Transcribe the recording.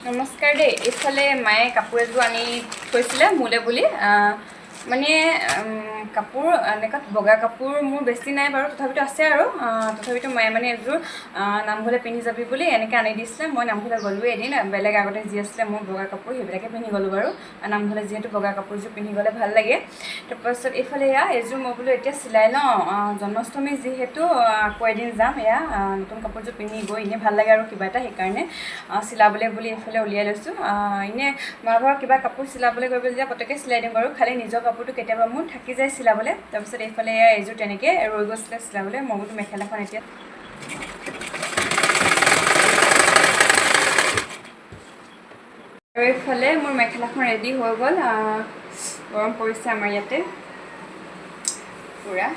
নমস্কাৰ দেই। এইফালে মায়ে কাপোৰ এযোৰ আনি থৈছিলে মোলে বুলি। মানে কাপোৰ এনেকুৱা বগা কাপোৰ মোৰ বেছি নাই বাৰু, তথাপিতো আছে আৰু তথাপিতো মায়ে মানে এযোৰ নামঘৰলৈ পিন্ধি যাবি বুলি এনেকৈ আনি দিছিলে। মই নামঘৰলৈ গ'লোৱে এদিন, বেলেগ আগতে যি আছিলে মোৰ বগা কাপোৰ সেইবিলাকে পিন্ধি গ'লোঁ বাৰু। নামঘৰলৈ যিহেতু বগা কাপোৰযোৰ পিন্ধি গ'লে ভাল লাগে। তাৰপাছত এইফালে এযোৰ মই বোলো এতিয়া চিলাই লওঁ, জন্মাষ্টমী যিহেতু আকৌ এদিন যাম। নতুন কাপোৰযোৰ পিন্ধি গৈ এনেই ভাল লাগে আৰু কিবা এটা, সেইকাৰণে চিলাবলৈ বুলি এইফালে উলিয়াই লৈছোঁ। এনেই ঘৰৰ কিবা কাপোৰ চিলাবলৈ গৈ পেলাই পটকৈ চিলাই দিম বাৰু, খালি নিজৰ কাপোৰটো কেতিয়াবা মোৰ থাকি যায় চিলাবলৈ। তাৰপিছত এইফালে এইযোৰ তেনেকৈ ৰৈ গৈছিলে চিলাবলৈ। মই বোলো মেখেলাখন এতিয়া আৰু এইফালে মোৰ মেখেলাখন ৰেডি হৈ গ'ল। গৰম পৰিছে আমাৰ ইয়াতে পুৰা।